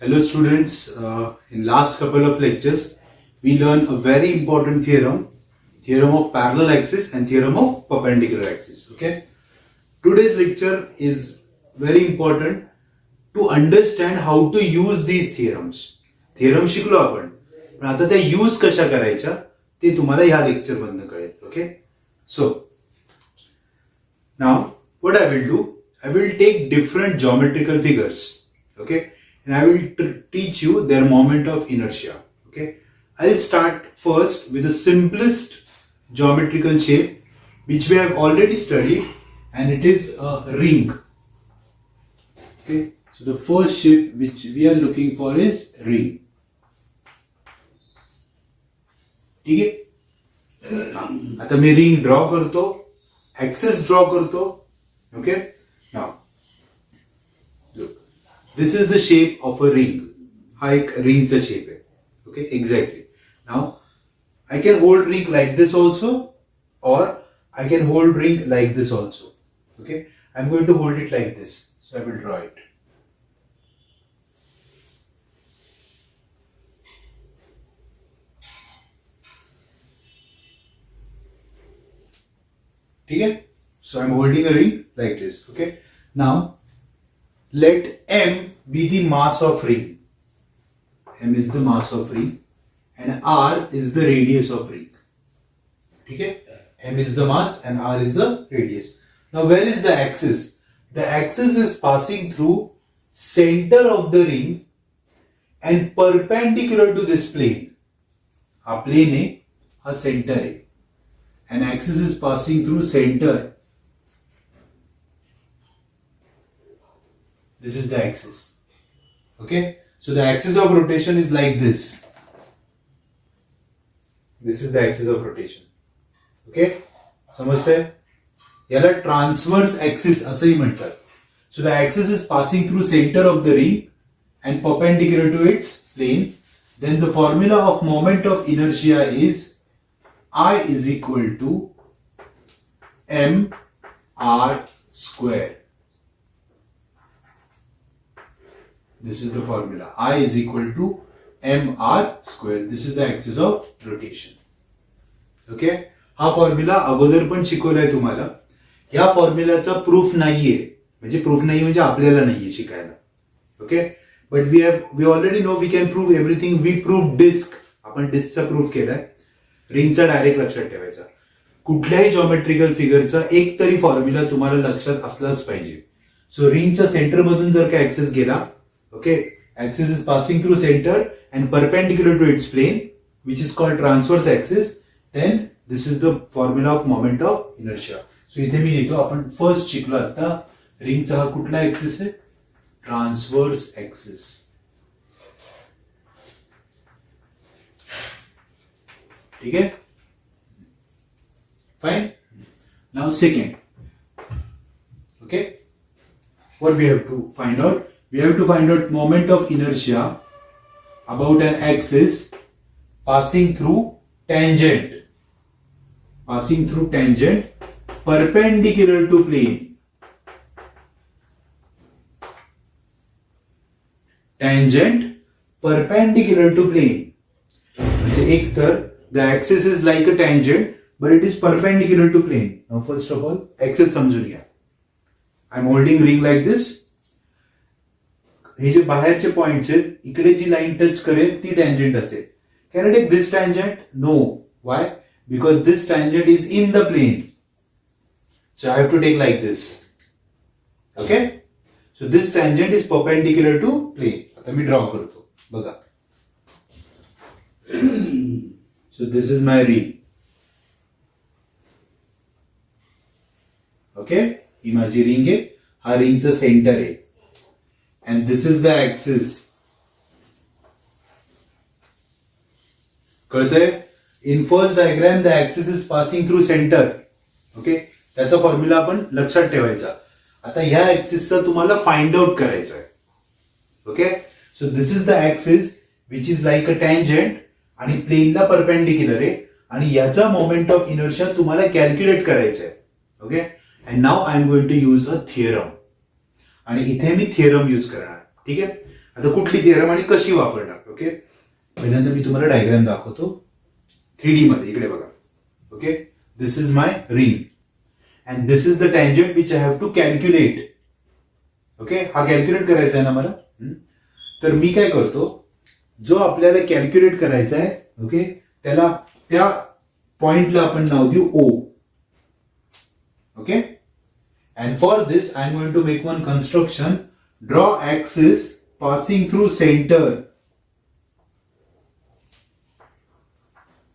Hello students, in last couple of lectures we learned a very important theorem, theorem of parallel axis and theorem of perpendicular axis. Okay, today's lecture is very important to understand how to use these theorems. Theorem शिकलो आपण, पण आता त्या use कशा करायच्या ते तुम्हाला ह्या लेक्चर मधनं कळेल. Okay, so now what I will do, I will take different geometrical figures. Okay, and I will teach you their moment of inertia. Okay, I'll start first with the simplest geometrical shape which we have already studied, and it is a ring. Okay, so the first shape which we are looking for is ring. ठीक आहे, आता मी ring draw करतो, axis draw करतो. Okay, now this is the shape of a ring. हा एक रिंगचा shape आहे. Okay, exactly. Now I can hold ring like this also, or I can hold ring like this also. Okay, I'm going to hold it like this. So I will draw it. Okay, so I'm holding a ring like this. Okay, now let M be the mass of ring. M is the mass of ring and R is the radius of ring. Okay, M is the mass and R is the radius. Now where is the axis? The axis is passing through center of the ring and perpendicular to this plane. हा plane है, हा center है. And axis is passing through center. This is the axis. Okay, so the axis of rotation is like this. This is the axis of rotation. Okay, समजते? याला transverse axis असंही म्हणतात. So the axis is passing through center of the ring and perpendicular to its plane. Then the formula of moment of inertia is I is equal to mr square. This is the formula. I is equal to mr square. This is the axis of rotation. Okay, हा formula अगोदर पण शिकवलाय तुम्हाला. या फॉर्म्युलाचा proof नाहीये, म्हणजे proof नाही म्हणजे आपल्याला नाहीये शिकायला. Okay, but we already know we can prove everything. We prove disc, आपण डिस्कचा प्रूफ केलाय. रिंगचा डायरेक्ट लक्षात ठेवायचा. कुठल्याही जॉमेट्रिकल फिगरचा एक तरी फॉर्म्युला तुम्हाला लक्षात असलाच पाहिजे. सो रिंगच्या सेंटर मधून जर का ऍक्सिस गेला, okay, axis is passing through centre and perpendicular to its plane which is called transverse axis, then this is the formula of moment of inertia. So इथे मी लिहितो, आपण फर्स्ट शिकलो आता रिंगचा हा कुठला ऍक्सिस आहे? Transverse axis. ठीक है, fine. Now second, okay, what we have to find out? We have to find out moment of inertia about an axis passing through tangent, perpendicular to plane. Tangent perpendicular to plane. म्हणजे एक तर the axis is like a tangent, but it is perpendicular to plane. Now, first of all, axis समजून घ्या. I'm holding ring like this. हे जे बाहेरचे points आहेत, इकडे जी लाईन टच करेल ती टँजंट असेल. Can I take this tangent? No. Why? Because this tangent is in the plane. So I have to take like this. Okay? So this tangent is perpendicular to plane. आता मी draw करतो, बघा. So this is my ring. Okay, ही माझी ring आहे, हा रिंगचा centre आहे, and this is the axis. कळतंय? In first diagram the axis is passing through center. Okay, त्याचा फॉर्म्युला आपण लक्षात ठेवायचा. आता ह्या ऍक्सिसचा तुम्हाला फाइंड आउट करायचा आहे. Okay, so this is the axis which is like a tangent आणि प्लेनला परपेंडिक्युलर आहे, आणि याचा मोमेंट ऑफ इनर्शिया तुम्हाला कॅल्क्युलेट करायचं आहे. Okay, and now I am going to use a theorem, आणि इथे मी थिअरम यूज करणार. ठीक आहे, आता कुठली थिअरम आणि कशी वापरणार. ओके, पहिल्यांदा मी तुम्हाला डायग्राम दाखवतो 3D मध्ये. इकडे बघा. Okay, this is my ring and this is the tangent which I have to calculate. Okay, हा कॅल्क्युलेट करायचा आहे ना मला. तर मी काय करतो, जो आपल्याला कॅल्क्युलेट करायचा आहे, ओके, त्याला त्या पॉइंटला आपण नाव देऊ O. Okay, and for this I am going to make one construction. Draw axis passing through center.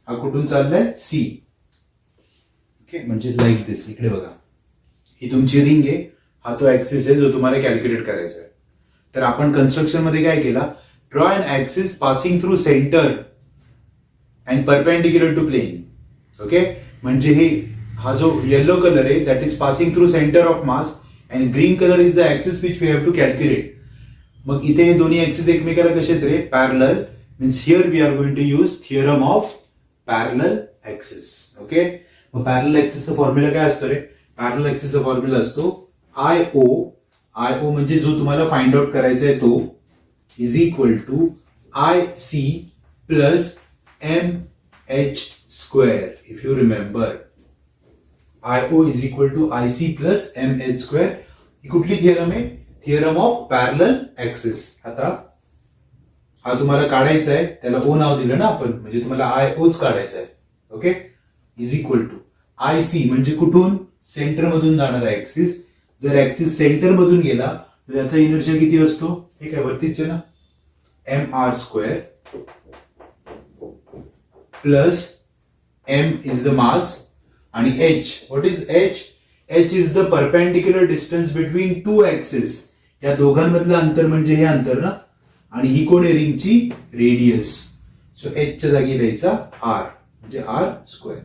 हा कुठून चाललाय C. ओके, म्हणजे लाईक दिस. इकडे बघा, ही तुमची रिंग आहे, हा तो ऍक्सिस आहे जो तुम्हाला कॅल्क्युलेट करायचा आहे. तर आपण कन्स्ट्रक्शन मध्ये काय केला, draw an axis passing through centre and perpendicular to plane. Okay, म्हणजे हे हा जो येलो कलर आहे that is passing through centre of mass and green colour is the axis which we have to calculate. मग इथे हे दोन्ही axis एकमेकाला कसे आहेत रे, parallel. Means here we are going to use theorem of parallel axis. Okay, मग parallel ऍक्सिसचा फॉर्म्युला काय असतो रे, पॅरलल ऍक्सिसचा फॉर्म्युला असतो IO म्हणजे जो तुम्हाला फाइंड आउट करायचा आहे तो is equal to IC plus MH square. If you remember, IO is equal to IC plus MH square. ही कुठली थिअरम आहे, थिअरम ऑफ पॅरलल ऍक्सिस. आता हा तुम्हाला काढायचा आहे, त्याला O नाव दिलं ना आपण, म्हणजे तुम्हाला IOच काढायचा आहे. Okay, is equal to IC म्हणजे कुठून, सेंटर मधून जाणारा ऍक्सिस. जर ऍक्सिस सेंटर मधून गेला तर त्याचा इनर्शिया किती असतो, हे काय वरतीच आहे ना, mr square plus m is the mass आणि h, what is h? h is the perpendicular distance between two axis. या दोघांमधलं अंतर म्हणजे हे अंतर ना, आणि ही कोण आहे रिंगची रेडियस. सो h च्या जागी द्यायचा r, म्हणजे r square.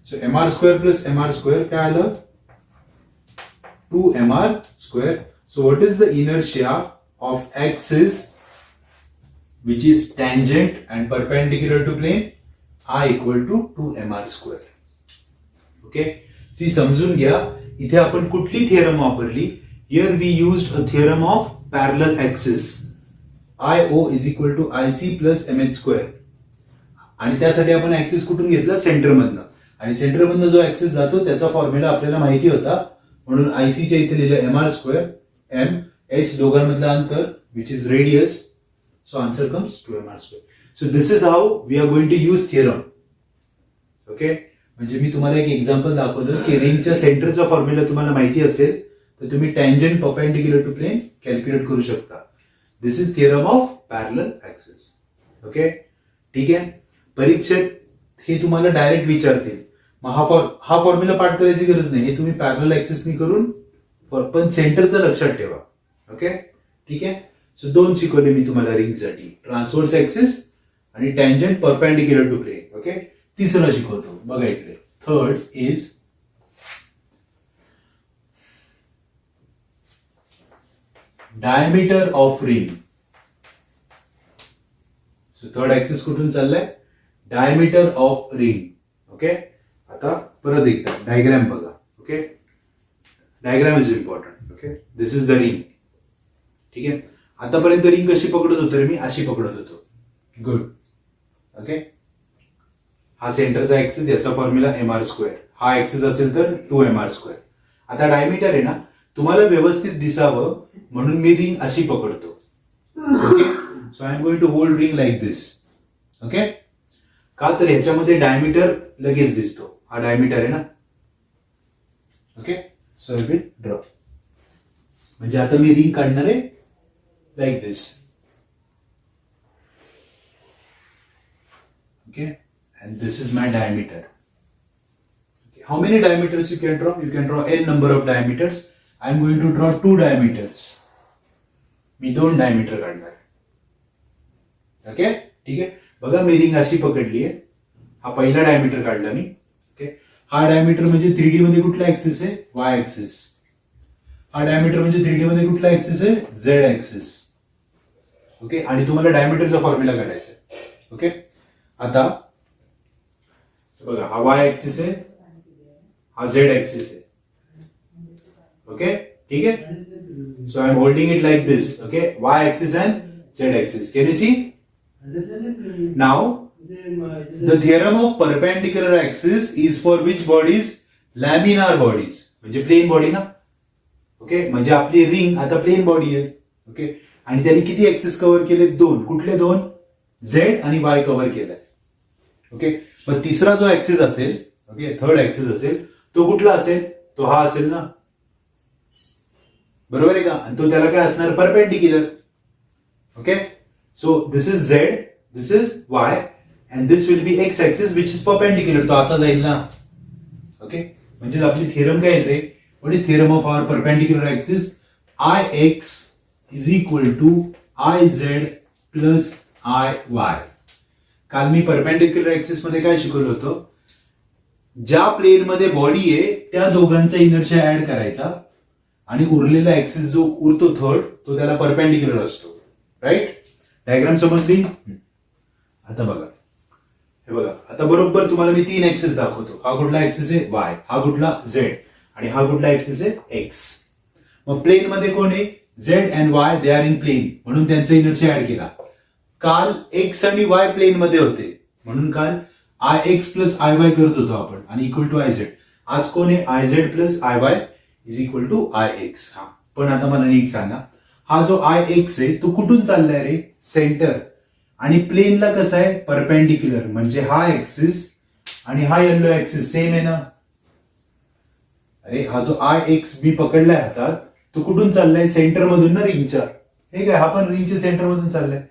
So mr square plus mr square काय आलं, 2mr square. So what is the inertia of axis which is tangent and perpendicular to plane? I equal to 2mr square. Okay, see समजून घ्या, इथे आपण कुठली theorem वापरली. Here we used a theorem of parallel axis. IO is equal to IC plus MH square. आणि त्यासाठी आपण axis कुठून घेतला, सेंटर मधनं. आणि सेंटर मधनं जो ऍक्सिस जातो त्याचा फॉर्म्युला आपल्याला माहिती होता, म्हणून आयसीच्या इथे लिहिलं mr स्क्वेअर, m h दोघांमधलं अंतर which is radius. So answer comes 2mr square. So this is how we are going to use theorem. Okay, म्हणजे मी तुम्हाला एक एक्झाम्पल दाखवलं की रिंगच्या सेंटरचा फॉर्म्युला तुम्हाला माहिती असेल तर तुम्ही tangent perpendicular to plane calculate करू शकता. This is theorem of parallel axis. Okay, ठीक आहे. परीक्षेत हे तुम्हाला डायरेक्ट विचारतील, मग हा फॉर्म्युला पाठ करायची गरज नाही, हे तुम्ही पॅरलल ऍक्सिसनी करून, पण सेंटरचं लक्षात ठेवा. ओके, ठीक आहे. सो 2 शिकवले मी तुम्हाला रिंगसाठी, ट्रान्सव्हर्स ऍक्सिस आणि tangent perpendicular to plane. Okay, तिसरं शिकवतो बघा इकडे. Third is diameter of ring. So third axis कुठून चाललाय, डायमीटर ऑफ रिंग. ओके, आता परत एकदा डायग्राम बघा. Okay, diagram is important. Okay, this is the ring. ठीक आहे, आतापर्यंत रिंग कशी पकडत होतो रे मी, अशी पकडत होतो. गुड. ओके, हा सेंटरचा ऍक्सिस, याचा फॉर्म्युला mr स्क्वेअर. हा ऍक्सिस असेल तर 2mr स्क्वेअर. आता डायमीटर आहे ना, तुम्हाला व्यवस्थित दिसावं म्हणून मी रिंग अशी पकडतो. Okay, so I am going to hold ring like this. Okay, का तर ह्याच्यामध्ये डायमीटर लगेच दिसतो. हा डायमीटर आहे ना. Okay, so I will draw. म्हणजे आता मी रिंग काढणार आहे like this. Okay, and this is my diameter. How many diameters you can draw? You can draw n number of diameters. I am going to draw 2 diameters. Me 2 diameter काढणार. Okay, ठीक आहे. बघा मी ring अशी पकडली आहे. हा पहिला diameter काढला मी. ओके, हा डायमीटर म्हणजे 3D मध्ये कुठला ऍक्सिस आहे, y ऍक्सिस. हा डायमीटर म्हणजे 3D मध्ये कुठला ऍक्सिस आहे, z ऍक्सिस. ओके, आणि तुम्हाला डायमीटरचा फॉर्म्युला काढायचा आहे. ओके, आता बघा हा y ऍक्सिस आहे, हा z ऍक्सिस आहे. ओके, ठीक आहे. So I am holding it like this. Okay, y axis and Z axis. Can you see? Now, the theorem of perpendicular axis is for which bodies? Laminar bodies. म्हणजे plain body ना. Okay, म्हणजे आपली ring आता plain body आहे. Okay, आणि त्यांनी किती axis cover केले? 2. कुठले 2? Z आणि Y कव्हर केलाय. ओके, मग तिसरा जो ऍक्सिस असेल, ओके, थर्ड ऍक्सिस असेल, तो कुठला असेल? तो हा असेल ना. बरोबर आहे का? आणि तो त्याला काय असणार? Perpendicular. Okay, so this is Z, this is Y, and this will be X axis which is perpendicular. तो असा जाईल ना. ओके, म्हणजे आपली थिअरम काय रे? What is theorem of our perpendicular axis? Ix is equal to Iz plus Iy. काल मी perpendicular axis मध्ये काय शिकवलं होतं? ज्या प्लेन मध्ये बॉडी आहे त्या दोघांचा इनर्शिया ऍड करायचा आणि उरलेला ऍक्सिस जो उरतो थर्ड तो त्याला परपेंडिक्युलर असतो. राईट? डायग्राम समजली? आता बघा, हे बघा, आता बरोबर तुम्हाला मी 3 ऍक्सिस दाखवतो. हा कुठला ऍक्सिस आहे? Y. हा कुठला? Z. आणि हा कुठला ऍक्सिस आहे? X. मग प्लेन मध्ये कोण आहे? Z and Y they are in plane, म्हणून त्यांचा इनर्शिया ऍड केला. काल X आणि Y प्लेन मध्ये होते म्हणून काल Ix प्लस Iy करत होतो आपण आणि इक्वल टू Iz. आज कोण आहे? Iz plus Iy is equal to Ix. हा, पण आता मला नीट सांगा, हा जो Ix आहे तो कुठून चाललाय रे? सेंटर. आणि प्लेनला कसा आहे? परपेंडिक्युलर. म्हणजे हा ऍक्सिस आणि हा येल्लो ऍक्सिस सेम आहे ना. अरे हा जो Ix मी पकडलाय हातात तो कुठून चाललाय? सेंटर मधून ना, रिंगच्या. हे काय, हा पण रिंगच्या सेंटर मधून चाललाय.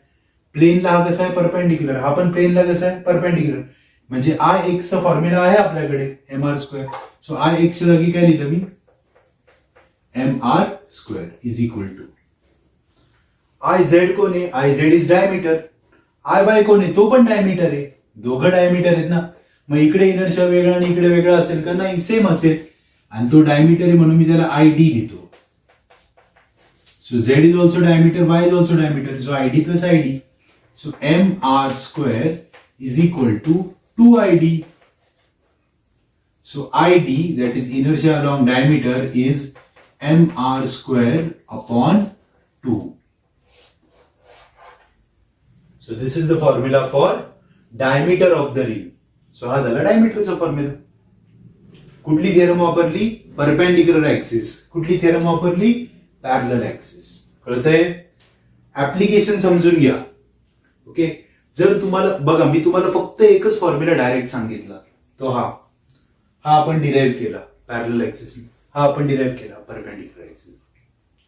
प्लेनला हा कसा आहे? परपेंडिक्युलर. हा पण प्लेनला कसा आहे? परपेंडिक्युलर. म्हणजे Ix चा फॉर्म्युला आहे आपल्याकडे mr². सो Ix च्या जागी काय लिहिलं मी? mr² is equal to Iz कोण आहे? Iz is diameter. Iy कोण आहे? तो पण डायमीटर आहे. दोघं डायमीटर आहेत ना. मग इकडे इनर्शिया वेगळा आणि इकडे वेगळा असेल का? नाही, सेम असेल. आणि तो डायमीटर आहे म्हणून मी त्याला Id लिहितो. So Z is also diameter, Y is also diameter. So Id plus Id. So mr² is equal to 2Id. So Id, that is inertia along diameter, is mr² upon 2. So this is the formula for diameter of the ring. So हा झाला डायमीटरचा formula. कुठली theorem वापरली? Perpendicular axis. कुठली theorem वापरली? Parallel axis. कळतंय? Application समजून घ्या. Okay, जर तुम्हाला बघा, मी तुम्हाला फक्त एकच फॉर्म्युला डायरेक्ट सांगितला, तो हा आपण डिराईव्ह केला पॅरलल ऍक्सिस, हा आपण डिराईव्ह केला perpendicular axis.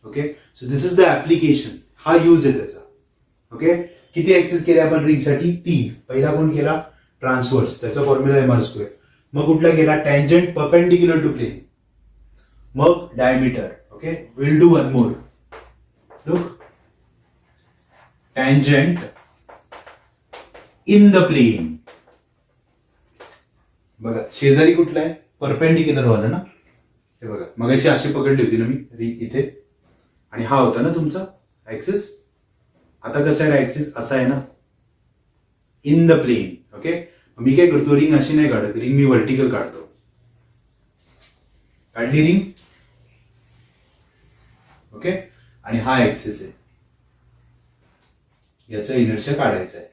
Okay, so this is the application. हा यूज आहे त्याचा. ओके, किती ऍक्सिस केले आपण रिंगसाठी? 3. पहिला कोण केला? ट्रान्सवर्स, त्याचा फॉर्म्युला mr². मग कुठला केला? Tangent perpendicular to plane. मग diameter. Okay, will do one more. Look, tangent in the plane. बघा, शेजारी कुठला आहे? परपेंडिक्युलर वाला ना. हे बघा, मगाशी अशी पकडली होती ना मी इथे, आणि हा होता ना तुमचा ऍक्सिस. आता कसा आहे ऍक्सिस? असा आहे ना, इन द प्लेन. ओके, मी काय करतो? रिंग अशी नाही काढत, रिंग मी व्हर्टिकल काढतो. काढली रिंग. ओके, आणि हा ऍक्सिस आहे, याचा इनर्शिया काढायचा आहे.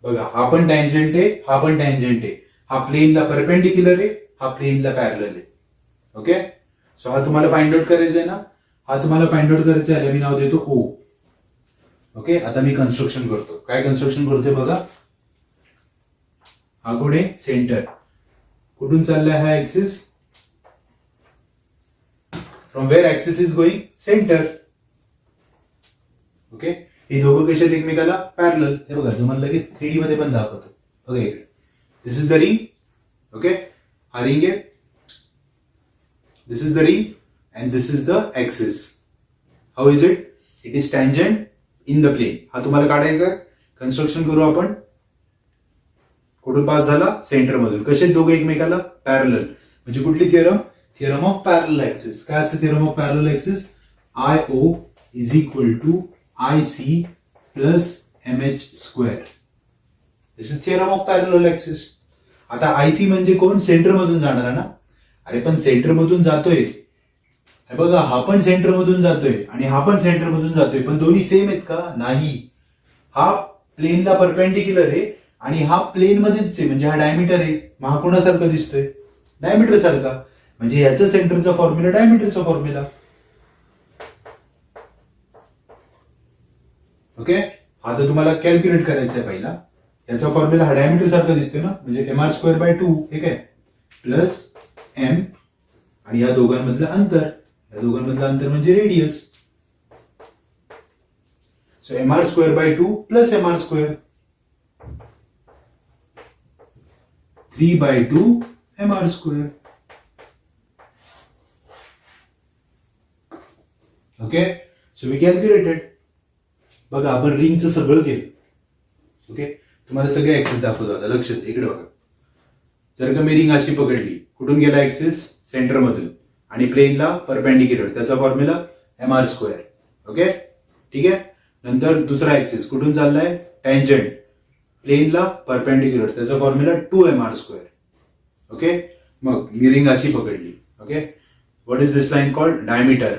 बघा, हा पण टँजंट आहे, हा पण टँजंट आहे. हा प्लेनला परपेंडिक्युलर आहे, हा प्लेनला पॅरलल आहे. ओके, सो हा तुम्हाला फाइंड आउट करायचा आहे ना. हा तुम्हाला फाइंड आउट करायचा आहे, मी नाव देतो O. ओके, आता मी कन्स्ट्रक्शन करतो. काय कन्स्ट्रक्शन करतोय बघा. हा कोण आहे? सेंटर. कुठून चाललाय हा axis? From where axis is going? Centre. Okay, हे दोघं कसे आहेत एकमेकाला? पॅरलल. हे बघा, तुम्हाला लगेच 3D मध्ये पण दाखवतो. Okay, this is the ring. Okay, हा रिंग आहे. This is the ring and this is the axis. How is it? It is tangent in the plane. हा तुम्हाला काढायचा आहे. कन्स्ट्रक्शन करू आपण. कुठून पास झाला? सेंटर मधून. कसे दोघे एकमेकाला? पॅरलल. म्हणजे कुठली theorem? Theorem of parallel axis. काय असतं theorem of parallel axis? IO is equal to IC plus MH². This is theorem of parallel axis. आता IC म्हणजे कोण? सेंटर मधून जाणारा ना. अरे पण सेंटर मधून जातोय, हे बघा, हा पण सेंटर मधून जातोय आणि हा पण सेंटर मधून जातोय, पण दोन्ही सेम आहेत का? नाही. हा प्लेनला परपेंडिक्युलर आहे आणि हा प्लेन मध्येच आहे, म्हणजे हा डायमीटर आहे. मग हा कोणासारखा दिसतोय? डायमीटर सारखा. म्हणजे याच्या सेंटरचा फॉर्म्युला डायमीटरचा फॉर्म्युला. ओके, हा तर तुम्हाला कॅल्क्युलेट करायचा आहे पहिला. याचा फॉर्म्युला हा डायमीटर सारखा दिसतोय ना, म्हणजे mr²/2 हे काय प्लस m आणि या दोघांमधलं अंतर, म्हणजे radius. So mr²/2 plus mr², 3/2 mr². Okay, so we calculated. बघा, आपण रिंगचं सगळं केलं. ओके, तुम्हाला सगळे ऍक्सिस दाखवतो आता. लक्ष द्या, इकडे बघा. जर का मी रिंग अशी पकडली, कुठून गेला ऍक्सिस? सेंटर मधून, आणि प्लेनला परपेंडिक्युलर, त्याचा फॉर्म्युला mr². ओके, ठीक आहे. नंतर दुसरा ऍक्सिस कुठून चाललाय? टँजंट, प्लेनला परपेंडिक्युलर, त्याचा फॉर्म्युला 2mr². ओके, मग मी रिंग अशी पकडली. Okay, what is this line called? Diameter.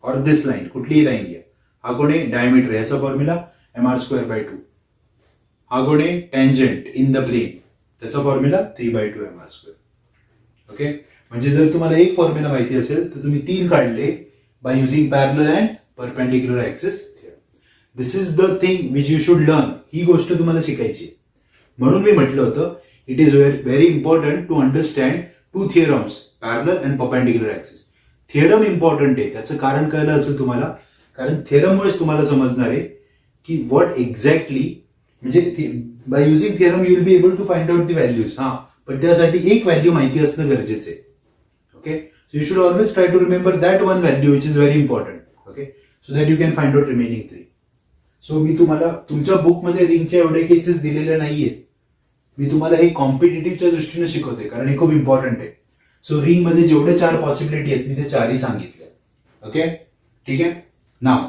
और दिस लाईन, कुठलीही लाईन घ्या. हा कोण आहे? डायमीटर, याचा फॉर्म्युला mr²/2. हा कोण आहे? टँजंट इन द प्लेन, त्याचा फॉर्म्युला 3/2 mr². ओके, म्हणजे जर तुम्हाला एक फॉर्म्युला माहिती असेल तर तुम्ही 3 काढले by using parallel and perpendicular axis theorem. This is the thing which you should learn. ही गोष्ट तुम्हाला शिकायची. म्हणून मी म्हटलं होतं, it is very important to understand 2 theorems, parallel and perpendicular axis. Theorem important आहे, त्याचं कारण कळलं असेल तुम्हाला, कारण थिअरममुळेच तुम्हाला समजणार आहे की व्हॉट एक्झॅक्टली, म्हणजे by using theorem you will be able to find out the values. पण त्यासाठी एक व्हॅल्यू माहिती असणं गरजेचं आहे. Okay, so you should always try to remember that one value which is very important. Okay, so that you can find out remaining 3. So मी तुम्हाला तुमच्या बुकमध्ये रिंगच्या एवढे केसेस दिलेले नाहीयेत. मी तुम्हाला हे कॉम्पिटिटिव्हच्या दृष्टीने शिकवते, कारण हे खूप इम्पॉर्टंट आहे. सो रिंग मध्ये जेवढे 4 पॉसिबिलिटी आहेत, मी ते 4ही सांगितले. ओके, ठीक आहे. Now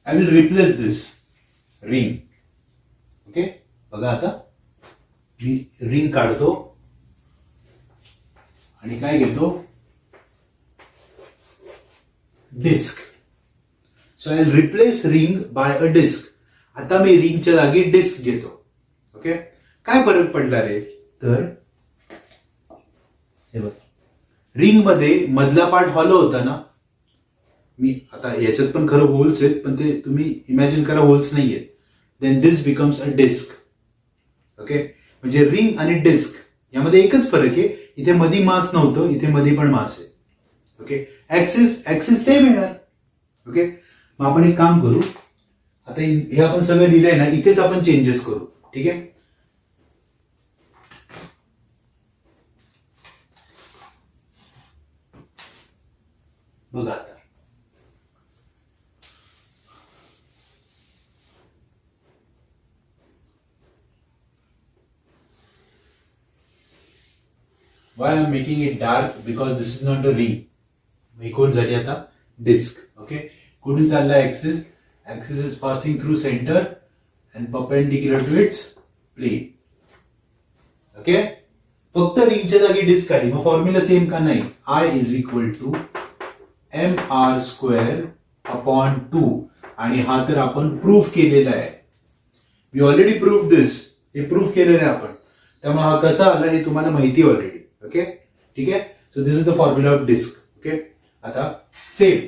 I will replace this ring. Okay, बघा, आता मी रिंग काढतो आणि काय घेतो? Disk. So I will replace ring by a disk. आता मी रिंगच्या जागी डिस्क घेतो. ओके, काय फरक पडला रे? तर हे बघ, रिंग मध्ये मधला पार्ट हॉलो होता ना. मी आता याच्यात पण खरं होल्स आहेत, पण ते तुम्ही इमॅजिन करा होल्स नाही आहेत. Then this becomes a disk. Okay, म्हणजे रिंग आणि डिस्क यामध्ये एकच फरक आहे, इथे मध्ये मास नव्हतं, इथे मध्ये पण मास आहे. ओके, ऍक्सिस सेम येणार. ओके, मग आपण एक काम करू, आता हे आपण सगळं लिहिलंय ना, इथेच आपण चेंजेस करू. ठीक आहे, बघा आता. Why I'm making it dark? Because this is not a ring. ही कोण झाली आता? डिस्क. ओके, कुठून चालला axis? Axis is passing through centre and perpendicular to its plane. Okay, फक्त रिंगच्या जागी डिस्क आली, मग फॉर्म्युला सेम का नाही? I is equal to mr²/2. आणि हा तर आपण प्रूफ केलेला आहे. We already proof this. हे प्रूफ केलेलं आहे आपण. त्यामुळे हा कसा आला हे तुम्हाला माहिती ऑलरेडी. ओके, ठीक आहे. So this is the formula of disc. Okay, आता सेम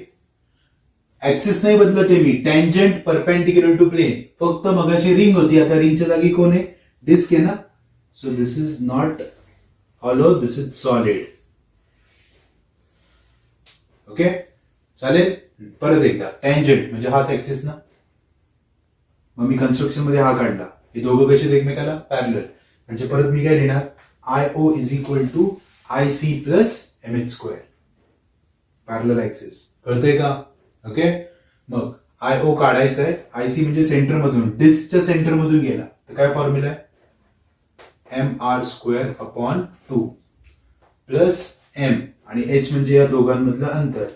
ऍक्सिस नाही बदलते मी, टँजंट परपेंडिक्युलर टू प्लेन. फक्त मगाशी रिंग होती, आता रिंगच्या जागी कोण आहे? डिस्क आहे ना. So this is not hollow, this is solid. Okay, चालेल. परत एकदा, टँजंट म्हणजे हाच ऍक्सिस ना. मग मी कन्स्ट्रक्शन मध्ये हा काढला, हे दोघं कसे एकमेकाला पॅरलल. म्हणजे परत मी काय लिहिणार? IO is equal to IC plus MH². Parallel axis. कळतंय का? ओके, मग IO काढायचं आहे. IC म्हणजे सेंटर मधून, डिस्कच्या सेंटर मधून गेला तर काय फॉर्म्युला आहे? mr²/2 प्लस m आणि h म्हणजे या दोघांमधलं अंतर.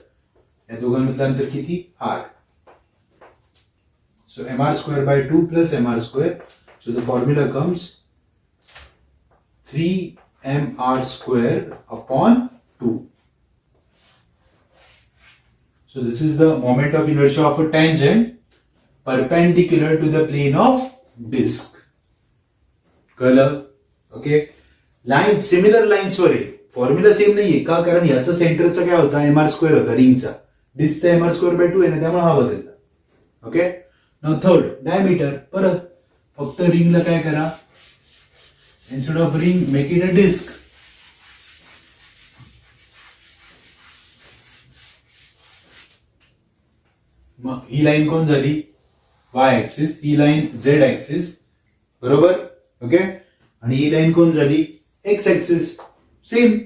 या दोघांमधलं अंतर किती? r. So mr²/2 plus mr². So the formula comes 3mr²/2. So this is the moment of inertia of a tangent perpendicular to the plane of disk. कळलं? ओके. लाईन सिमिलर लाईन्स वर आहे. फॉर्म्युला सेम नाहीये का? कारण याचा सेंटरचा काय होता? एमआर स्क्वेअर होता रिंगचा. डिस्कचा एमआर स्क्वेअर बाय 2 आहे ना, त्यामुळे हा बदलला. ओके. Now third diameter. परत फक्त रिंगला काय करा? Instead of ring make it a disk. मग ही लाईन कोण झाली? Y axis. ही लाईन झेड ऍक्सिस. बरोबर. ओके. आणि ही लाईन कोण झाली? X axis. Same.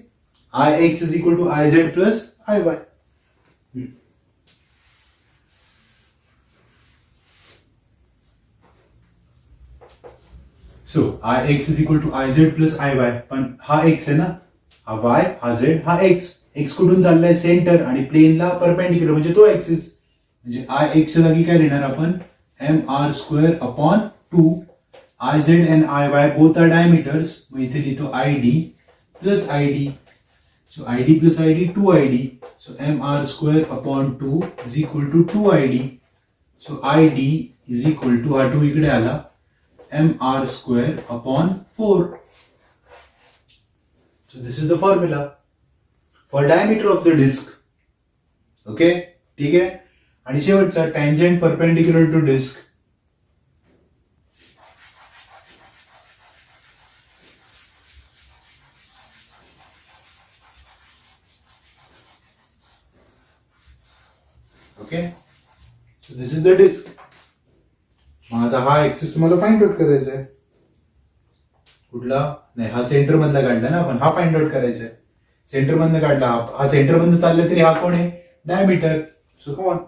I X is equal to I Z plus I Y. So I X is equal to I Z plus I Y. पण हा x आहे ना, हा वाय, हा झेड, हा एक्स. एक्स कुठून चाललाय? सेंटर आणि प्लेनला परपेंडिक्युलर म्हणजे तो ऍक्सिस. म्हणजे आय एक्स च्या जागी काय लिहिणार आपण? M R square upon 2. I Z and I Y both are diameters. मग इथे लिहितो I D plus I D. So I D plus I D 2id. So M R square upon 2 is equal to 2id. So I D is equal to, हा 2 इकडे आला, mr square upon 4. So this is the formula for diameter of the disk. Okay, ठीक आहे. आणि शेवटचा tangent perpendicular to disk. Okay, so this is the disk. मग आता हा ऍक्सिस तुम्हाला फाइंड आउट करायचा आहे. कुठला? नाही, हा सेंटर मधला काढला ना आपण, हा फाइंड आउट करायचा आहे. सेंटर मधनं काढला, हा सेंटर मधनं चालला तरी हा कोण आहे? Diameter. So come on,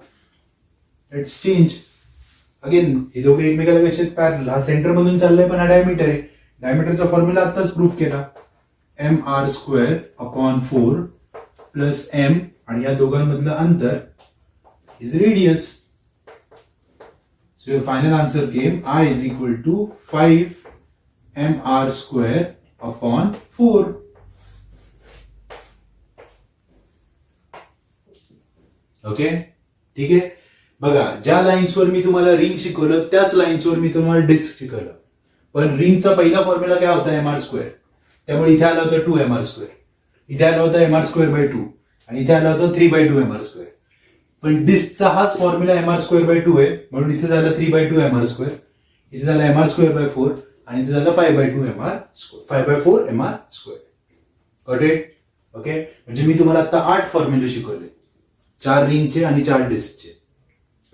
let's change again. हे दोघे एकमेकाला कसे पॅरलल. हा सेंटर मधून चाललाय पण हा डायमीटर आहे. डायमीटरचा फॉर्म्युला आताच प्रूफ केला. M R square upon 4 plus M, आणि या दोघांमधलं अंतर is radius. So your final answer came I is equal to 5 mr square upon 4. Okay, ठीक आहे. बघा, ज्या लाईन्सवर मी तुम्हाला रिंग शिकवलं त्याच लाईन्सवर मी तुम्हाला डिस्क शिकवलं. पण रिंगचा पहिला फॉर्म्युला काय होता? MR square. त्यामुळे इथे आला होता 2 mr स्क्वेअर. इथे आला होता mr स्क्वेअर बाय 2. आणि इथे आला होता 3/2 mr स्क्वेअर. पण डिस्कचा हाच फॉर्म्युला mr स्क्वेअर बाय 2 आहे, म्हणून इथे झालं 3/2 mr स्क्वेअर. इथे झालं mr स्क्वेअर बाय 4 आणि इथे झालं 5/2 mr square. 5/4 mr square. Got it? Okay. म्हणजे मी तुम्हाला आता 8 फॉर्म्युले शिकवले, 4 रिंगचे आणि 4 डिस्कचे.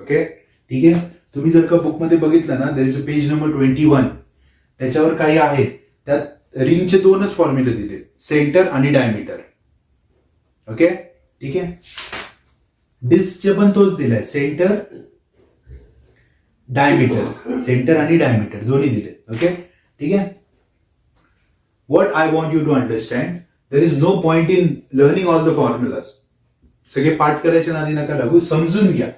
ओके, ठीक आहे. तुम्ही जर का बुकमध्ये बघितलं ना, there is a page number 21. त्याच्यावर काही आहेत, त्यात रिंगचे 2च फॉर्म्युले दिले, सेंटर आणि डायमीटर. ओके, ठीक आहे. डिस्कचे पण तोच दिलाय, सेंटर, डायमीटर. सेंटर आणि डायमीटर दोन्ही दिले. ओके, ठीक आहे. What I want you to understand, there is no point in learning all the formulas. सगळे पाठ करायच्या नादी नका लागू, समजून घ्या.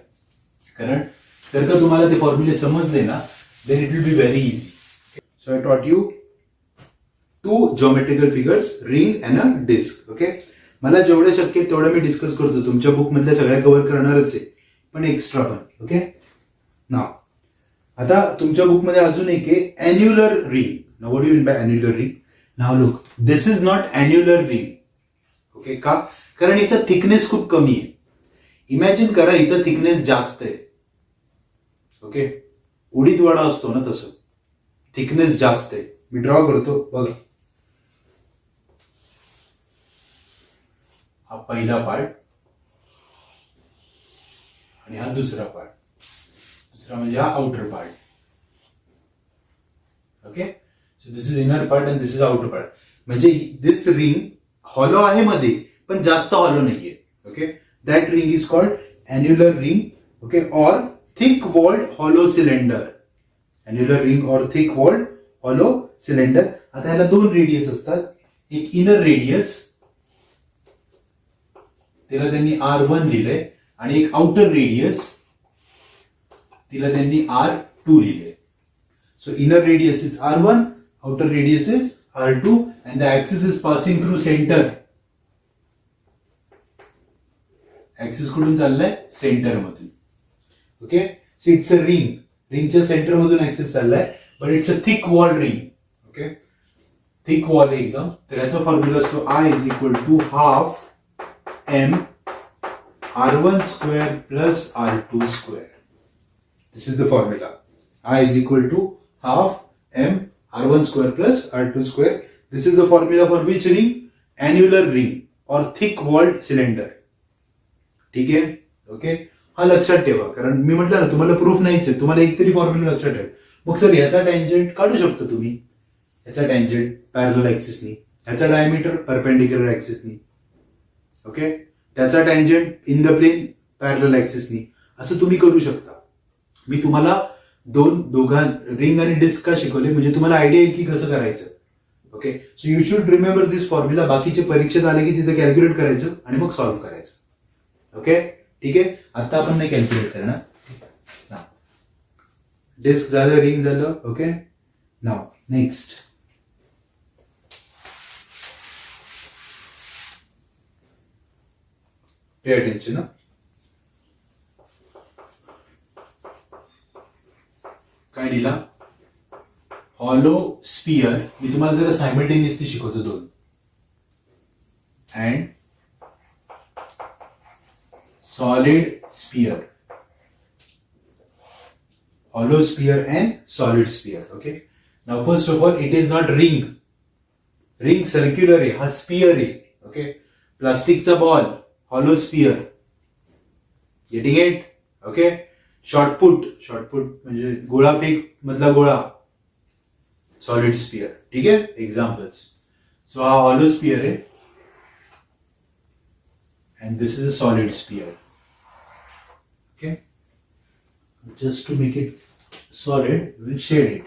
कारण जर का तुम्हाला ते फॉर्म्युले समजले ना, then it will be very easy. So I taught you 2 geometrical figures, ring and a disk. Okay, मला जेवढं शक्य तेवढं मी डिस्कस करतो. तुमच्या बुक मधल्या सगळ्या कव्हर करणारच आहे, पण एक्स्ट्रा पण. ओके, नाव आता तुमच्या बुक मध्ये अजून एक आहे annular ring. Now what do you mean by annular ring? Now look, this is not annular ring. Okay, का? कारण हिचा थिकनेस खूप कमी आहे. इमॅजिन करा हिचा थिकनेस जास्त आहे. ओके, उडीद वडा असतो ना तसं, थिकनेस जास्त आहे. मी ड्रॉ करतो, बघा. हा पहिला पार्ट आणि हा दुसरा पार्ट. दुसरा म्हणजे हा outer part. Okay, so this is inner part and this is outer part. म्हणजे दिस रिंग हॉलो आहे मध्ये, पण जास्त हॉलो नाहीये. Okay, that ring is called annular ring. Okay, or thick walled hollow cylinder. Annular ring or thick walled hollow cylinder. आता याला 2 radius असतात. एक इनर रेडियस, तिला त्यांनी R1 लिहिलंय, आणि एक आउटर रेडियस, तिला त्यांनी R2 लिहिलंय. So inner radius is R1, outer radius is R2, and the axis is passing through centre. Axis कुठून चाललाय? सेंटर मधून. Okay, so it's a ring. रिंगच्या सेंटर मधून ऍक्सिस चाललाय, but it's a thick wall ring. Okay, thick wall आहे एकदम. तर याचा फॉर्म्युला असतो I is equal to half M R1 square plus R2 square. This is the formula. I is equal to half M R1 square plus R2 square. This is the formula for which ring? Annular ring or thick walled cylinder. ठीक आहे? Okay, हा लक्षात ठेवा, कारण मी म्हटलं ना तुम्हाला proof नाहीच आहे, तुम्हाला एक तरी फॉर्म्युला लक्षात ठेवा. मग सर याचा टँजंट काढू शकतो तुम्ही, याचा टँजंट पॅरलल ऍक्सिसनी, याचा डायमीटर परपेंडिक्युलर ऍक्सिसनी. ओके, त्याचा tangent in the plane parallel ऍक्सिसनी, असं तुम्ही करू शकता. मी तुम्हाला दोघां रिंग आणि डिस्क का शिकवले म्हणजे तुम्हाला आयडिया येईल की कसं करायचं. Okay, so you should remember this formula. बाकीचे परीक्षेत आले की तिथे कॅल्क्युलेट करायचं आणि मग सॉल्व्ह करायचं. ओके, ठीक आहे. आता आपण नाही कॅल्क्युलेट करणार. डिस्क झालं, रिंग झालं. ओके, नाव नेक्स्ट. Pay attention. काय दिला? Hollow sphere. मी तुम्हाला जरा सायमल्टेनियसली शिकवतो दोन. And solid sphere. Hollow sphere and solid sphere. Okay, now first of all it is not ring. Ring circular आहे, हा स्पियर आहे. ओके, प्लास्टिकचा ball, hollow sphere. Getting it? Okay, shot put म्हणजे गोळाफेक मधला गोळा, सॉलिड स्पियर. ठीक आहे, एक्झाम्पल्स. सो हा हॉलो स्पियर आहे and this is a solid sphere. Okay, just to make it solid will shade it.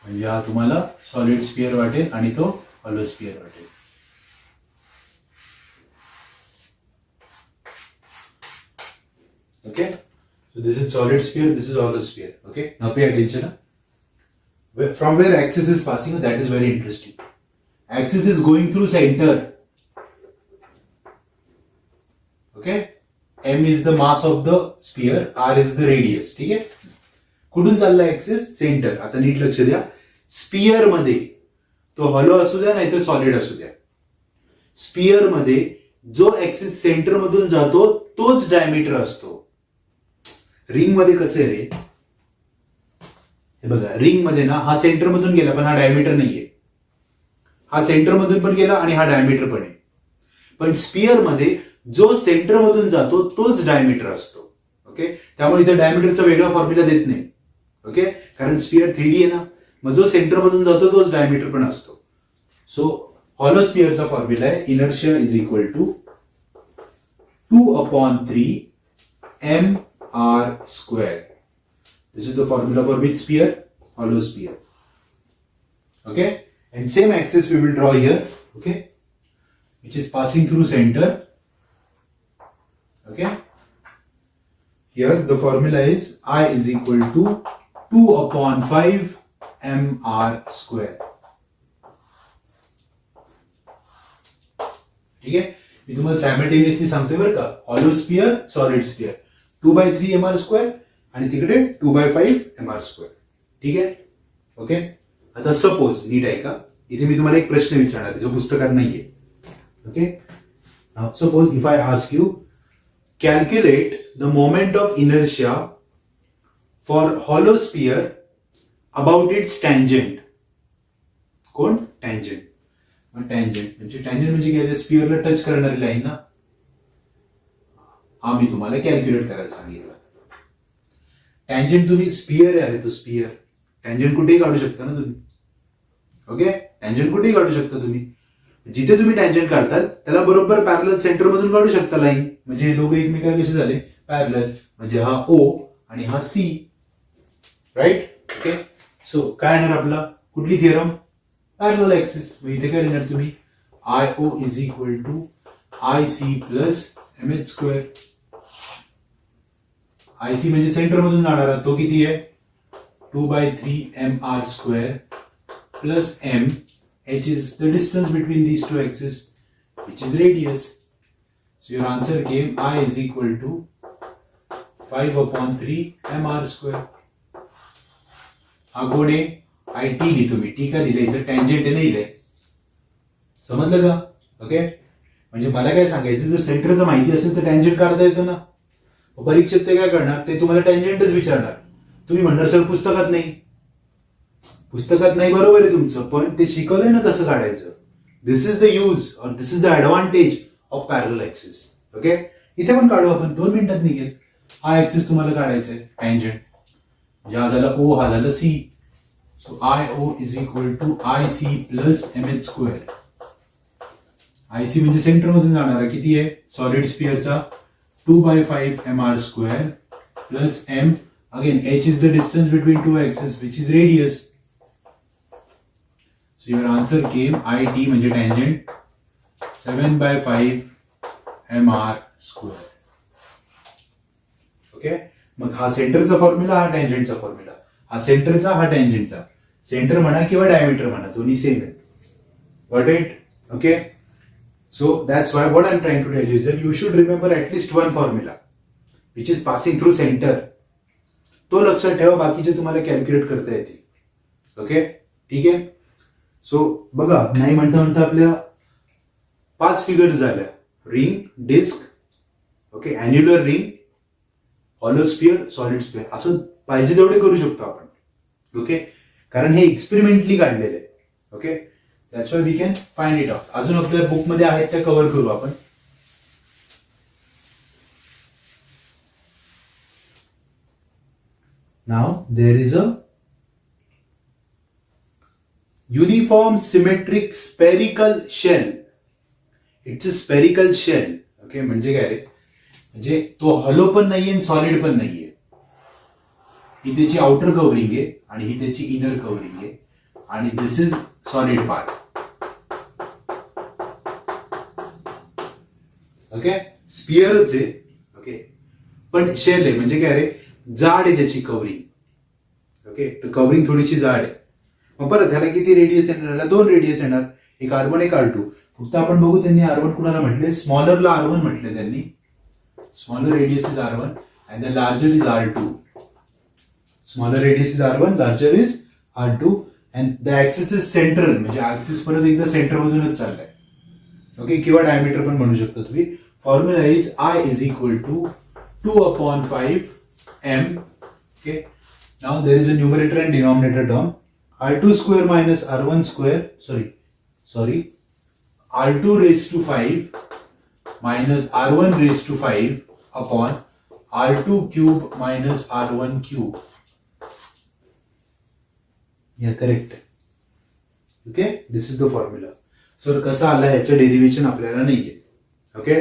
म्हणजे हा तुम्हाला सॉलिड स्पियर वाटेल आणि तो हॉलो स्पियर वाटेल. Okay, so this is solid sphere, this is hollow sphere. Okay, now pay attention. From where axis is passing, that is very interesting. Axis is going through center. Okay, M is the mass of the sphere, R is the radius. ठीक आहे, कुठून चालला axis? Centre. आता नीट लक्ष द्या, sphere मध्ये तो hollow असू द्या नाहीतर सॉलिड असू द्या, स्पियर मध्ये जो ऍक्सिस सेंटर मधून जातो तोच डायमीटर असतो. रिंग मध्ये कसे रे? हे बघा, रिंग मध्ये ना हा सेंटर मधून गेला पण हा डायमीटर नाहीये, हा सेंटर मधून पण गेला आणि हा डायमीटर पण आहे. पण स्पियर मध्ये जो सेंटर मधून जातो तोच डायमीटर असतो. ओके, त्यामुळे इथे डायमीटरचा वेगळा फॉर्म्युला देत नाही. ओके, कारण स्पियर 3D आहे ना, मग जो सेंटर मधून जातो तोच डायमीटर पण असतो. सो हॉलो स्पियरचा फॉर्म्युला आहे inertia is equal to 2/3 mr square. This is the formula for which sphere? Hollow sphere. Okay, and same axis we will draw here. Okay, which is passing through center. Okay, here the formula is I is equal to 2/5 mr square. ठीक आहे, मी तुम्हाला simultaneously सांगतोय बरं का. Hollow sphere, solid sphere, 2/3 mr square आणि तिकडे 2/5 mr square. ठीक आहे, ओके. आता सपोज नीट आहे का, इथे मी तुम्हाला एक प्रश्न विचारणार जो पुस्तकात नाहीये. Okay, suppose if I ask you calculate the moment of inertia for hollow sphere about its tangent. कोण? टँजंट. टँजंट म्हणजे काय? स्पियरला टच करणारी लाईन ना. हा मी तुम्हाला कॅल्क्युलेट करायला सांगितलं. टँजंट तुम्ही स्पियर आहे तो स्पियर, टँजंट कुठेही काढू शकता ना तुम्ही. ओके, टँजंट कुठेही काढू शकता तुम्ही. जिथे तुम्ही टँजंट काढताल त्याला बरोबर पॅरलल सेंटर मधून काढू शकता लाईन. म्हणजे हे दोघे एकमेकांना कसे झाले? पॅरलल. म्हणजे हा O आणि हा C. राईट. ओके, सो काय येणार आपला? कुठली थिअरम? Parallel axis. मग इथे काय लिहिणार तुम्ही? IO is equal to IC plus MH square. IC म्हणजे सेंटर मधून जाणारा, तो किती आहे? 2/3 mr स्क्वेअर plus m. H is the distance between these two axes, which is radius. So your answer came I is equal to 5/3 mr square. हा कोण आहे? I t लिहितो मी. t का लिहिलंय इथं? टँजेंट नाही लिहिलंय. समजलं का? ओके. म्हणजे मला काय सांगायचं, जर सेंटरचं माहिती असेल तर टँजेंट काढता येतो ना. परीक्षेत ते काय करणार, ते तुम्हाला टँजेंटच विचारणार. तुम्ही म्हणणार सर पुस्तकात नाही. पुस्तकात नाही बरोबर आहे तुमचं, पण ते शिकवलंय ना कसं काढायचं. दिस is the use or this is the advantage of parallel axis. Okay. इथे पण काढू आपण, 2 मिनिटात निघेल. हा ऍक्सिस तुम्हाला काढायचा आहे टँजेंट. म्हणजे हा झाला ओ, हा झाला C. So I O is equal to I C plus M H square. I C म्हणजे सेंटर मधून जाणारा किती आहे सॉलिड स्पिअरचा 2/5 mr square plus m. Again, h is the distance between two axes, which is radius. So your answer came it म्हणजे tangent 7/5 mr square. Okay. मग हा सेंटरचा फॉर्म्युला, हा टँजेंटचा फॉर्म्युला. हा सेंटरचा, हा टँजेंटचा. सेंटर म्हणा किंवा डायमीटर म्हणा, दोन्ही सेम आहेत. Got it? Okay. So that's why what I'm trying to tell you is that you should remember at least one formula which is passing through center. तो लक्षात ठेवा, बाकीचे तुम्हाला कॅल्क्युलेट करता येतील. ओके. ठीक आहे. सो बघा, नाही म्हणता म्हणता आपल्या 5 फिगर्स झाल्या. Ring, disk, okay, annular ring, hollow sphere, solid sphere. असं पाहिजे तेवढे करू शकतो आपण. ओके. कारण हे एक्सपेरिमेंटली काढलेलं आहे. Okay. That's why we can find it out. अजून आपल्या बुक मध्ये आहेत त्या कव्हर करू आपण. Now there is a uniform symmetric spherical shell. It's a spherical shell. Okay, म्हणजे काय रे? म्हणजे तो हॉलो पण नाहीये आणि सॉलिड पण नाहीये. ही त्याची आउटर कव्हरिंग आहे आणि ही त्याची इनर कव्हरिंग आहे आणि दिस इज सॉलिड पार्ट. ओके. स्पिअरच आहे. ओके. पण शेल आहे म्हणजे काय रे, जाड आहे त्याची कव्हरिंग. ओके. तर कव्हरिंग थोडीशी जाड आहे. मग परत ह्याला किती रेडियस येणार? 2 रेडियस येणार, एक R1 एक R2. फक्त आपण बघू त्यांनी R1 कुणाला म्हटले, स्मॉलरला R1 म्हटले त्यांनी. Smaller radius is R1 and the larger is R2. Smaller radius is R1, larger is R2 and the axis is central. म्हणजे ऍक्सिस परत एकदा सेंटर मधूनच चाललाय. ओके. किंवा डायमीटर पण म्हणू शकता तुम्ही. Formula is I is equal to 2/5 m. Okay. Now there is a numerator and denominator term. R2 square minus R1 square. Sorry. R2 raised to 5 minus R1 raised to 5 upon R2 cube minus R1 cube. Yeah, correct. Okay. This is the formula. So कसा आला याचं derivation आपल्याला नाहीये. Okay.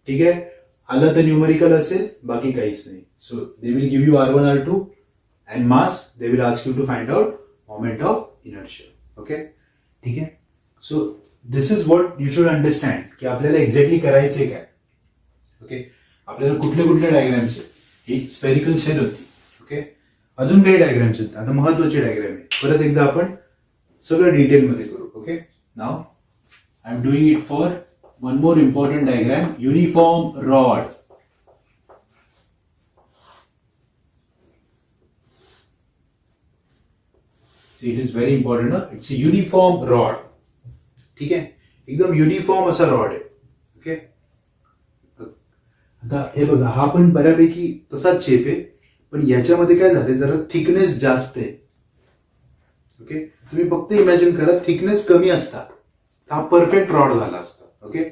ठीक आहे. आलं तर numerical असेल, बाकी काहीच नाही. So they will give you R1 R2 and mass. They will ask you to find out moment of inertia. Okay. ठीक आहे. So this is what you should understand की आपल्याला एक्झॅक्टली करायचंय काय. ओके. आपल्याला कुठले कुठले डायग्राम्स आहेत. ही स्पेरिकल शेल होती. ओके. अजून काही डायग्राम्स आहेत. आता महत्वाचे डायग्राम आहे. परत एकदा आपण सगळं डिटेलमध्ये करू. Okay. Now I am doing it for one more important diagram, uniform rod. See, it is very important. No? It's a uniform rod. ठीक आहे. एकदम युनिफॉर्म असा रॉड आहे. ओके. आता हे बघा, हा पण बऱ्यापैकी तसाच शेप आहे, पण याच्यामध्ये काय झाले, जरा थिकनेस जास्त आहे. ओके. तुम्ही फक्त इमॅजिन करा, थिकनेस कमी असता हा परफेक्ट रॉड झाला असता. Okay.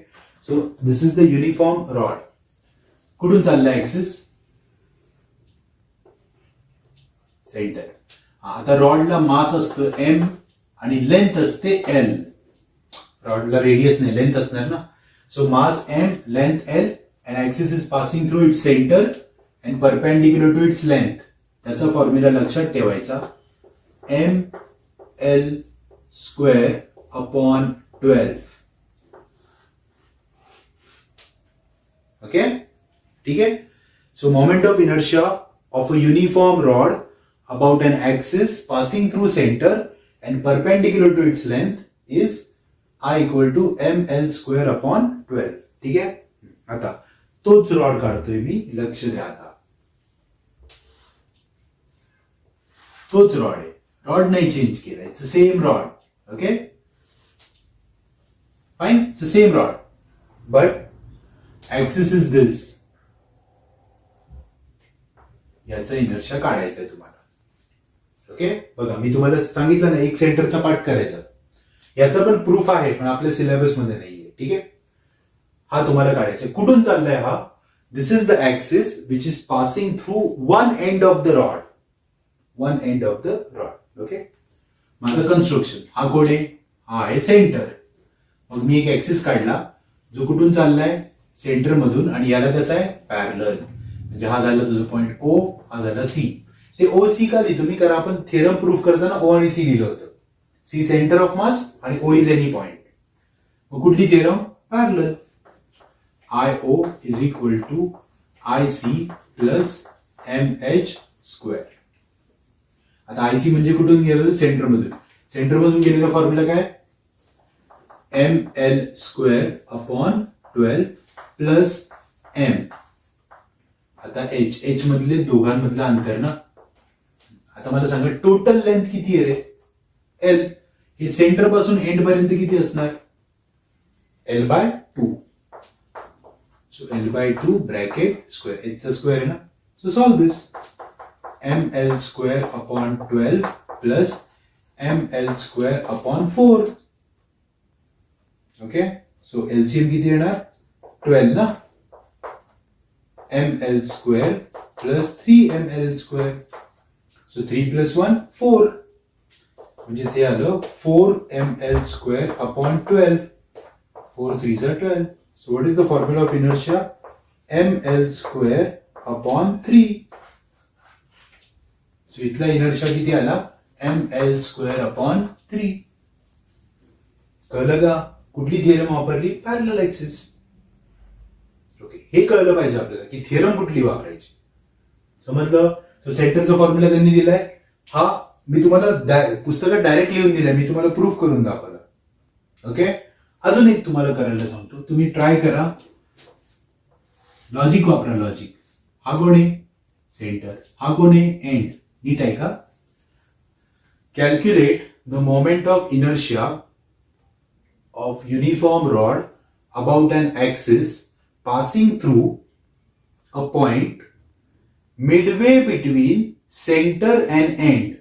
So this is the uniform rod. कुठून चाललाय ऍक्सिस? सेंटर. आता रॉडला मास असतं m आणि लेंथ असते l. रॉडला रेडियस नाही, लेंथ असणार ना. So mass m, length l and axis is passing through its centre and perpendicular to its length. त्याचा फॉर्म्युला लक्षात ठेवायचा, ml स्क्वेअर अपॉन 12. ओके. ठीक आहे. So moment of inertia of a uniform rod about an axis passing through center and perpendicular to its length is I equal to ml square upon 12. ठीक आहे. आता तोच rod काढतोय मी, लक्ष द्या आता. तोच रॉड आहे, रॉड नाही चेंज केलाय, it's same rod. Okay fine, it's same rod but axis is this. याचा इनर्शिया काढायचा आहे तुम्हाला. ओके बघा, मी तुम्हाला सांगितलं ना एक सेंटरचा पार्ट करायचा. याचा पण प्रूफ आहे पण आपल्या सिलेबस मध्ये नाहीये. ठीक आहे, हा तुम्हाला काढायचा. कुठून चाललाय हा? This is the axis which is passing through one end of the rod. One end of the rod. Okay, माझं कन्स्ट्रक्शन. हा कोण आहे? हा आहे सेंटर. मग मी एक ऍक्सिस काढला जो कुठून चाललाय? सेंटर मधून, आणि याला कसं आहे? पॅरलल. म्हणजे हा झाला तुझं पॉइंट ओ, हा झाला सी. ते ओ सी का लिहितो मी? कारण आपण थेरम प्रूफ करताना ओ आणि सी लिहिलं होतं. सी सेंटर ऑफ मास आणि ओ इज एनी पॉइंट. मग कुठली theorem? Parallel. I O is equal to I C plus M H square. आता आय सी म्हणजे कुठून गेलेलं? सेंटर मधून. सेंटर मधून गेलेला फॉर्म्युला काय? M L square upon 12 plus M. आता एच, एच मधले दोघांमधलं अंतर ना. आता मला सांगा टोटल लेंथ किती आहे रे? एल. हे सेंटर पासून एंड पर्यंत किती असणार? L by 2. So L by 2 bracket square, एचचा स्क्वेअर आहे ना. So solve this. M L square upon 12 plus M L square upon 4. Okay, so LCM किती येणार? 12 ना. ml square plus 3ml square. So 3 plus 1, 4. Which is here, 4ml square upon 12. 4 3s are 12. So what is the formula of inertia? ml square upon 3. So itla inertia किती आला? ml square upon 3. कळलं का? कुठली theorem वापरली? Parallel axis. Okay, हे कळलं पाहिजे आपल्याला की थिअरम कुठली वापरायची. समजलं? सो सेंटरचा फॉर्म्युला त्यांनी दिलाय. हा मी तुम्हाला पुस्तकात डायरेक्ट लिहून दिलाय, मी तुम्हाला प्रूफ करून दाखवलं. ओके, अजून एक तुम्हाला करायला सांगतो, तुम्ही ट्राय करा. लॉजिक वापरा. लॉजिक. हा कोण आहे? सेंटर. हा कोण आहे? एंड. नीट आहे का? Calculate the moment of inertia of uniform rod about an axis passing through a point midway between center and end.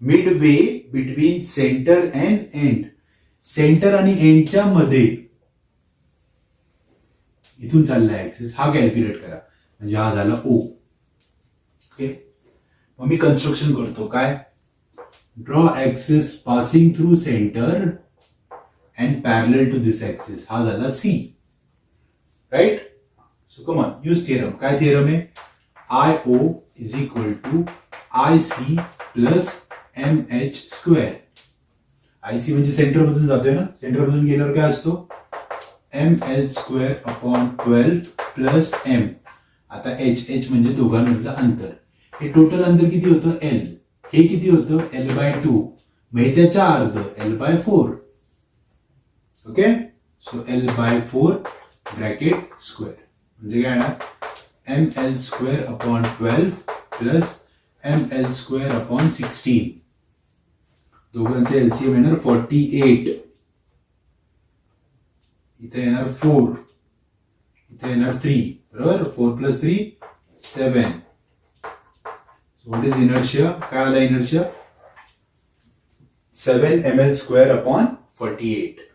Midway between center and end. Centre आणि एंडच्या मध्ये इथून चाललाय ऍक्सिस, हा कॅल्क्युलेट करा. म्हणजे हा झाला ओ. ओके, मग मी कन्स्ट्रक्शन करतो. काय? Draw axis passing through centre and parallel to this axis. हा झाला C. Right? So come on, use theorem. काय theorem आहे? IO is equal to IC plus MH square. IC म्हणजे सेंटर मधून जातोय ना. सेंटर मधून गेल्यावर काय असतो? ML square upon 12 plus M. आता H, H म्हणजे दोघांमधलं अंतर. हे टोटल अंतर किती होतं? L. हे किती होतं? L by 2. म्हणजे त्याच्या अर्ध L by 4. Okay, so L by 4 bracket square. म्हणजे काय येणार? M L square upon 12 plus M L square upon 16. दोघांचे एलसीएम येणार 48. इथे येणार 4, इथे येणार 3. बरोबर? 4 plus 3 7. So what is inertia? काय आला इनर्शिया? 7 ml square upon 48.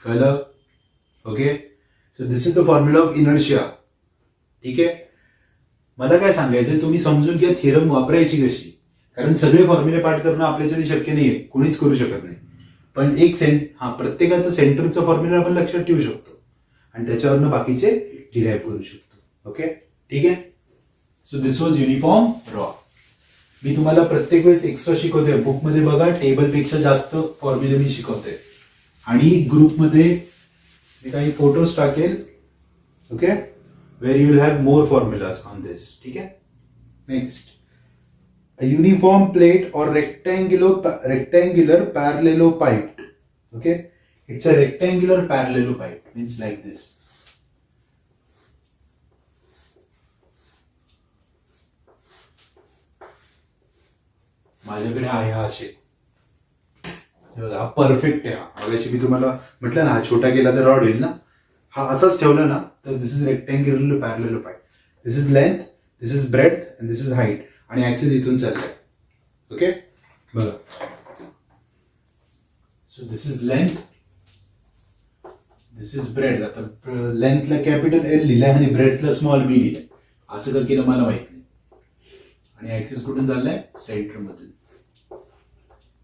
कळलं? Okay, so this is the formula of inertia. ठीक आहे, मला काय सांगायचं, तुम्ही समजून घ्या थिअरम वापरायची कशी. कारण सगळे फॉर्म्युले पाठ करणं आपल्याच्याने शक्य नाहीये, कोणीच करू शकत नाही. पण एक प्रत्येकाचं सेंटरचं फॉर्म्युला आपण लक्षात ठेवू शकतो आणि त्याच्यावरनं बाकीचे डिराईव्ह करू शकतो. ओके, ठीक आहे. So this was uniform rod. मी तुम्हाला प्रत्येक वेळेस एक्स्ट्रा शिकवतोय. बुकमध्ये बघा, टेबलपेक्षा जास्त फॉर्म्युले मी शिकवतोय. आणि ग्रुपमध्ये मी काही फोटोज टाकेल. Okay, where you will have more formulas on this. ठीक आहे. Next, a uniform plate or rectangular parallelopiped. Okay, it's a rectangular parallelopipe, means like this. माझ्याकडे आहे हा शेप, हा परफेक्ट आहे. मगाशी मी तुम्हाला म्हटलं ना, हा छोटा केला तर रॉड होईल ना, हा असाच ठेवला ना तर this is rectangular parallelepiped. This is length, this is breadth and this is height, आणि ऍक्सिस इथून चाललाय. ओके, बघा. So this is length, this is breadth. आता लेंथला कॅपिटल एल लिहिलाय आणि ब्रेडला स्मॉल बी लिहिलाय. असं का केलं मला माहित नाही. आणि ऍक्सिस कुठून चाललाय? सेंटर मधून.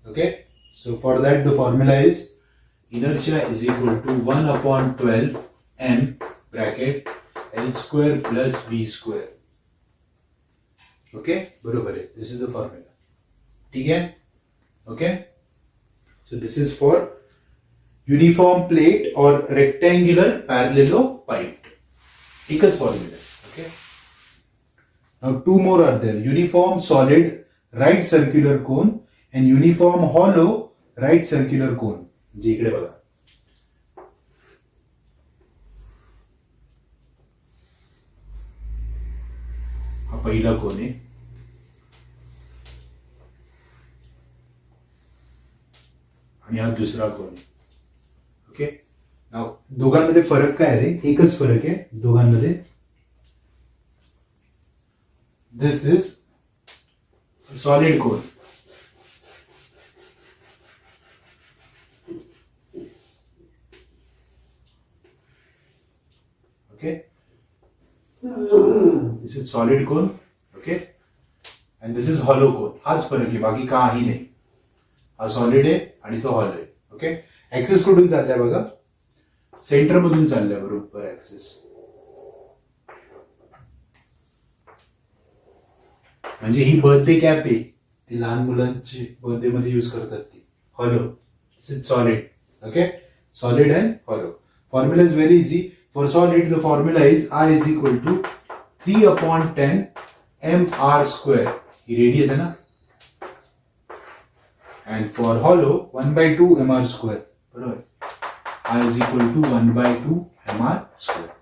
Okay, so for that the formula is inertia is equal to 1/12 m bracket l square plus v square. Okay, बरोबर आहे. This is the formula. ठीक आहे. Okay, so this is for uniform plate और rectangular parallelopipe. एकच formula. Okay, now two more are there. Uniform solid right circular cone and uniform hollow right circular cone. जी इकडे बघा. हा पहिला कोन आहे. आणि हा दुसरा कोन आहे. ओके, नाउ दोघांमध्ये फरक काय आहे? एकच फरक आहे दोघांमध्ये. This is solid cone. Okay, this is solid cone. Okay, and this is hollow cone. हाच फरक आहे, बाकी काही नाही. हा सॉलिड आहे आणि तो हॉलो आहे. ओके, ऍक्सिस कुठून चाललाय बघा? सेंटर मधून चाललाय बरोबर ऍक्सिस. म्हणजे ही बर्थडे कॅप आहे, ती लहान मुलांची बर्थडे मध्ये युज करतात ती. Hollow. This is solid. Okay, solid and hollow. Formula is very easy. For solid, the formula is I is equal to 3/10 mr square. ये radius है ना? And for hollow 1/2 mr square. बराबर. I is equal to 1/2 mr square.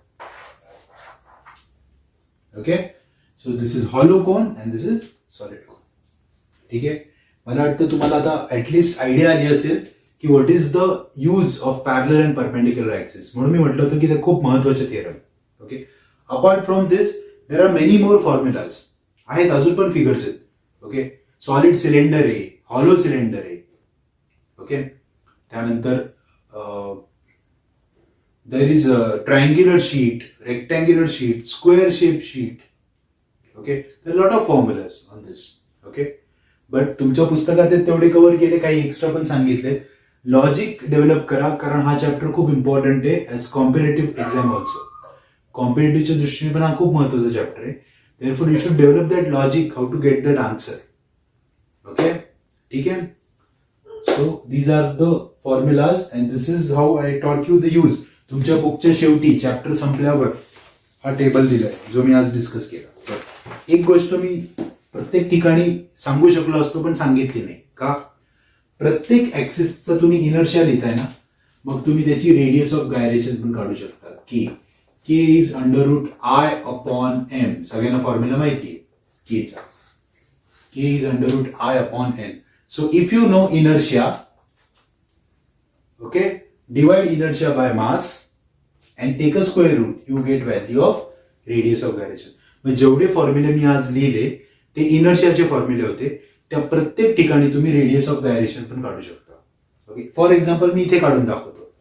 Okay? So this is hollow cone and this is solid cone. ठीक है? मला वाटतं तुम्हाला आता ऍटलिस्ट आयडिया आली असेल की what is the use of parallel and perpendicular axis. म्हणून मी म्हटलं होतं की ते खूप महत्वाचे theorem. Okay, apart from this there are many more formulas आहेत, अजून पण फिगर्स आहेत. ओके, सॉलिड सिलेंडर आहे, हॉलो सिलेंडर आहे. ओके, त्यानंतर there is triangular sheet, rectangular sheet, square shape sheet. Okay, lot of formulas on this. Okay, but तुमच्या पुस्तकात तेवढे कव्हर केले, काही एक्स्ट्रा पण सांगितले. लॉजिक डेव्हलप करा, कारण हा चॅप्टर खूप इम्पॉर्टंट आहे ऍज कॉम्पिटेटिव्ह एक्झाम ऑल्सो. कॉम्पिटेटिव्हच्या दृष्टीने पण हा खूप महत्वाचा चॅप्टर आहे. Therefore you should develop that logic, how to get that answer. Okay, ठीक आहे. So these are the formulas and this is how I taught you the use. तुमच्या बुकच्या शेवटी चॅप्टर संपल्यावर हा टेबल दिलाय जो मी आज डिस्कस केला. एक गोष्ट मी प्रत्येक ठिकाणी सांगू शकलो असतो पण सांगितली नाही. का? प्रत्येक ऍक्सिसचा तुम्ही इनर्शिया लिहिताय ना, मग तुम्ही त्याची रेडियस ऑफ गायरेशन पण काढू शकता. K is √I/m. सगळ्यांना फॉर्म्युला माहिती आहे केचा. K is √I/n. So if you know inertia, okay, divide inertia by mass and take a square root, you get value of radius of gyration. मग जेवढे फॉर्म्युले मी आज लिहिले ते इनर्शियाचे फॉर्म्युले होते. त्या प्रत्येक ठिकाणी तुम्ही रेडियस ऑफ गायरेशन पण काढू शकता. ओके, फॉर एक्झाम्पल मी इथे काढून दाखवतो.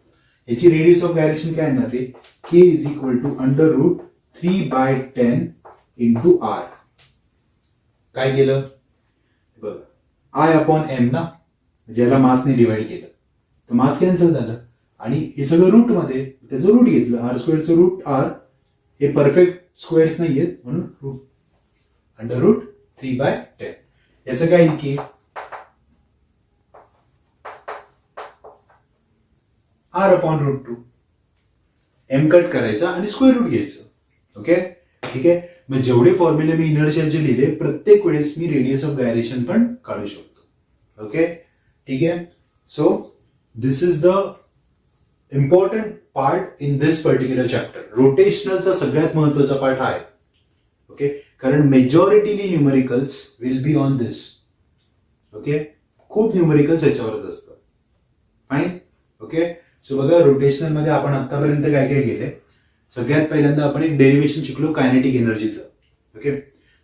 याची रेडियस ऑफ गायरेशन काय येणार आहे? K is equal to √3/10 into R. काय केलं बघा, I/m ना, ज्याला मासने डिवाइड केलं तर मास कॅन्सल झालं आणि हे सगळं रूट मध्ये त्याचं रूट घेतलं. r² root r. हे परफेक्ट स्क्वेअर्स नाही आहेत म्हणून रूट √3/10. याचं काय की r/√2. m कट करायचा आणि स्क्वेअर रूट घ्यायचं. ओके, ठीक आहे. मग जेवढे फॉर्म्युले मी इनर्शियाचे लिहिले प्रत्येक वेळेस मी रेडियस ऑफ गायरेशन पण काढू शकतो. ओके, ठीक आहे. So this is the important part in this particular chapter. रोटेशनलचा सगळ्यात महत्वाचा पार्ट हा आहे. ओके, कारण majorly numericals will be on this. Okay, खूप न्यूमरिकल्स याच्यावरच असतं. फाईन. ओके, सो बघा रोटेशनल मध्ये आपण आतापर्यंत काय काय केले. सगळ्यात पहिल्यांदा आपण एक डेरिव्हेशन शिकलो कायनेटिक एनर्जीचं. ओके,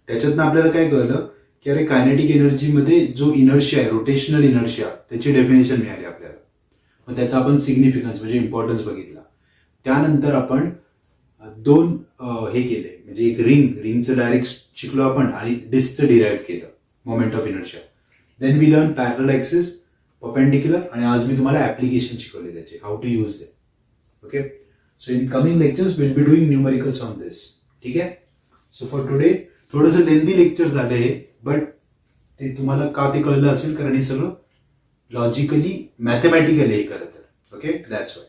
त्याच्यातनं आपल्याला काय कळलं की अरे कायनेटिक एनर्जीमध्ये जो इनर्शिया आहे, रोटेशनल इनर्शिया, त्याची डेफिनेशन मिळाली आपल्याला. मग त्याचा आपण सिग्निफिकन्स म्हणजे इम्पॉर्टन्स बघितला. त्यानंतर आपण दोन हे केले, म्हणजे एक रिंगचं डायरेक्ट शिकलो आपण आणि डिस्कचं डिराईव्ह केलं moment of inertia. Then we learn parallel axis, perpendicular, आणि आज मी तुम्हाला ऍप्लिकेशन शिकवले त्याचे, how to use they. Okay, so in coming lectures will be doing numericals on this. ठीक आहे. सो फॉर टुडे थोडंसं लेंदी लेक्चर झालं हे, बट ते तुम्हाला का ते कळलं असेल कारण हे सगळं लॉजिकली मॅथमॅटिकली हे करत आहे. Okay, that's why.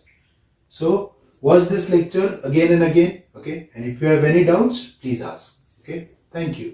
So watch this lecture again and again. Okay, and if you have any doubts please ask. Okay, thank you.